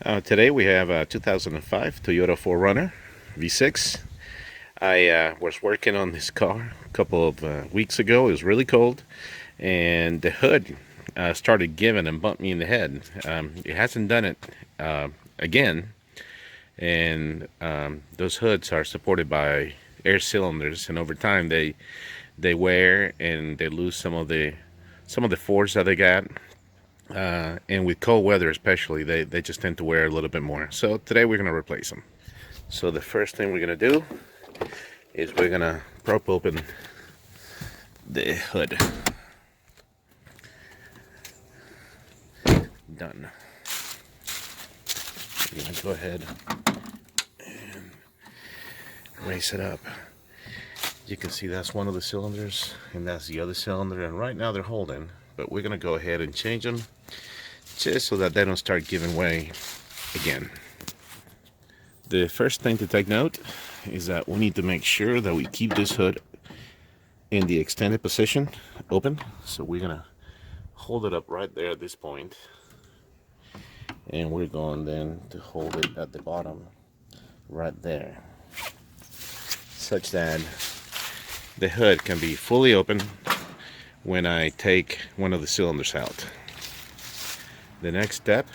Today we have a 2005 Toyota 4Runner V6. I was working on this car a couple of weeks ago. It was really cold, and the hood started giving and bumped me in the head. It hasn't done it again, and those hoods are supported by air cylinders, and over time they wear and they lose some of the force that they got. And with cold weather especially, they just tend to wear a little bit more. So today we're going to replace them. So the first thing we're going to do is we're going to prop open the hood. Done. We're going to go ahead and raise it up. You can see that's one of the cylinders and that's the other cylinder, and right now they're holding, but we're going to go ahead and change them just so that they don't start giving way again. The first thing to take note is that we need to make sure that we keep this hood in the extended position open. So we're gonna hold it up right there at this point, and we're going then to hold it at the bottom right there, such that the hood can be fully open when I take one of the cylinders out. The next step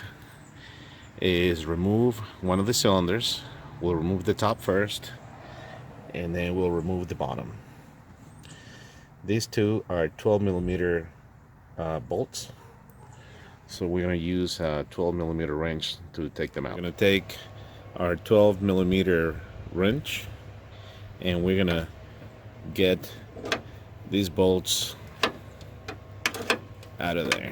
is remove one of the cylinders. We'll remove the top first, and then we'll remove the bottom. These two are 12 millimeter bolts, so we're going to use a 12 millimeter wrench to take them out. We're going to take our 12 millimeter wrench and we're going to get these bolts out of there.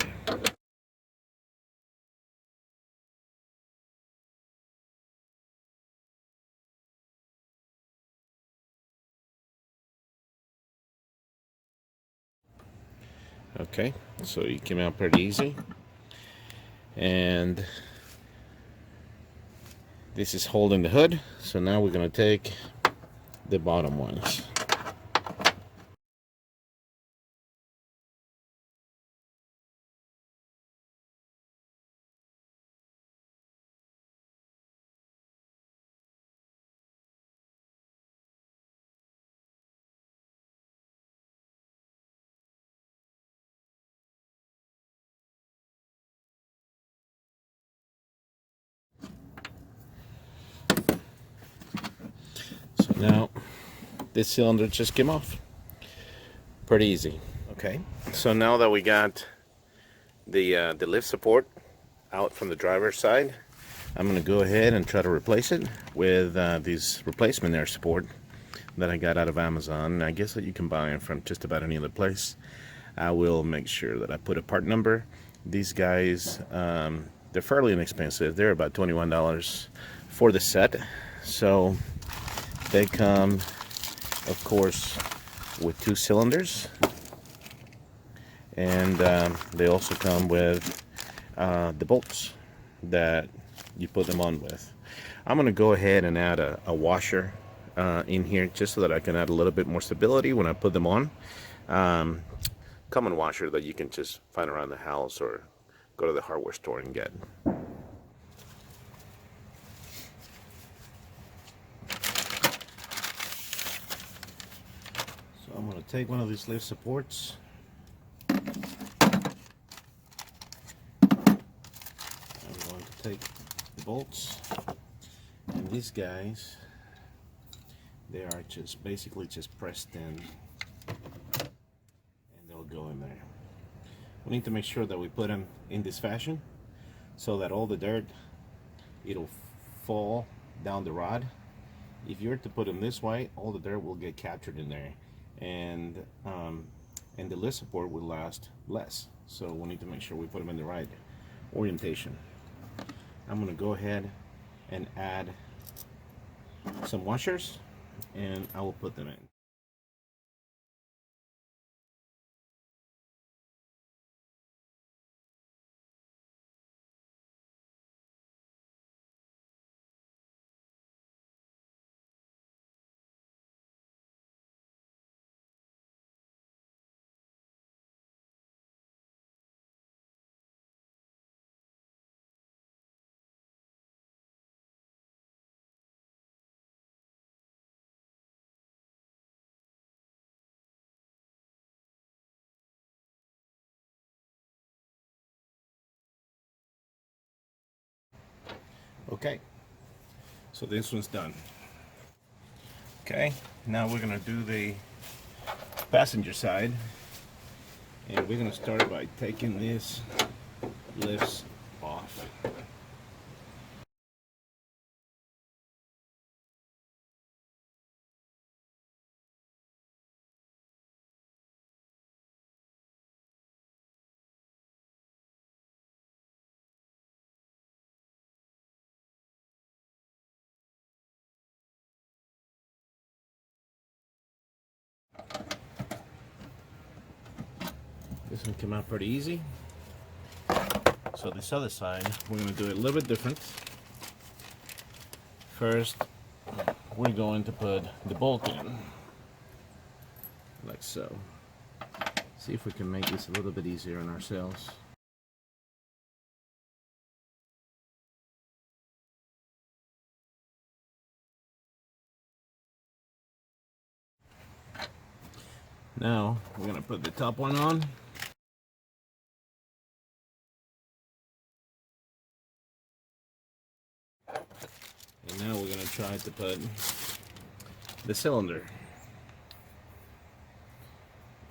Okay, so it came out pretty easy, and this is holding the hood. So now we're going to take the bottom ones. So now this cylinder just came off. Pretty easy. Okay, so now that we got the lift support out from the driver's side, I'm going to go ahead and try to replace it with these replacement air support that I got out of Amazon. I guess that you can buy them from just about any other place. I will make sure that I put a part number. These guys, they're fairly inexpensive. They're about $21 for the set. So they come, of course, with 2 cylinders, and they also come with the bolts that you put them on with. I'm gonna go ahead and add a washer in here just so that I can add a little bit more stability when I put them on. Common washer that you can just find around the house or go to the hardware store and get. So I'm going to take one of these lift supports, I'm going to take the bolts, and these guys, they are just basically just pressed in, and they'll go in there. We need to make sure that we put them in this fashion so that all the dirt, it'll fall down the rod. If you're to put them this way, all the dirt will get captured in there, and the lift support will last less. So we need to make sure we put them in the right orientation. I'm going to go ahead and add some washers, and I will put them in. Okay, so this one's done. Okay, now we're gonna do the passenger side, and we're gonna start by taking these lifts off. This one came out pretty easy. So this other side, we're going to do it a little bit different. First, we're going to put the bolt in, like so. See if we can make this a little bit easier on ourselves. Now, we're going to put the top one on. And now we're going to try to put the cylinder.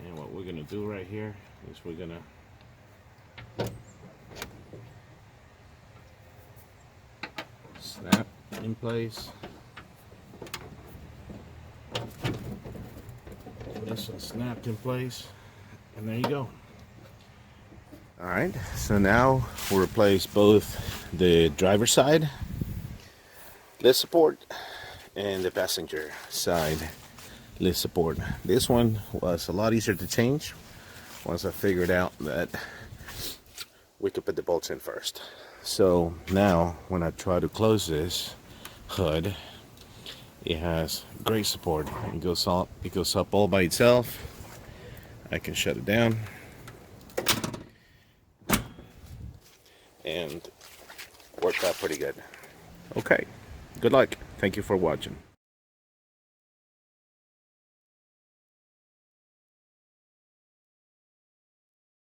And what we're going to do right here is we're going to snap in place. This one snapped in place. And there you go. Alright, so now we'll replace both the driver's side lift support and the passenger side lift support. This one was a lot easier to change once I figured out that we could put the bolts in first. So now when I try to close this hood, it has great support. It goes up all by itself. I can shut it down and worked out pretty good. Okay, good luck. Thank you for watching.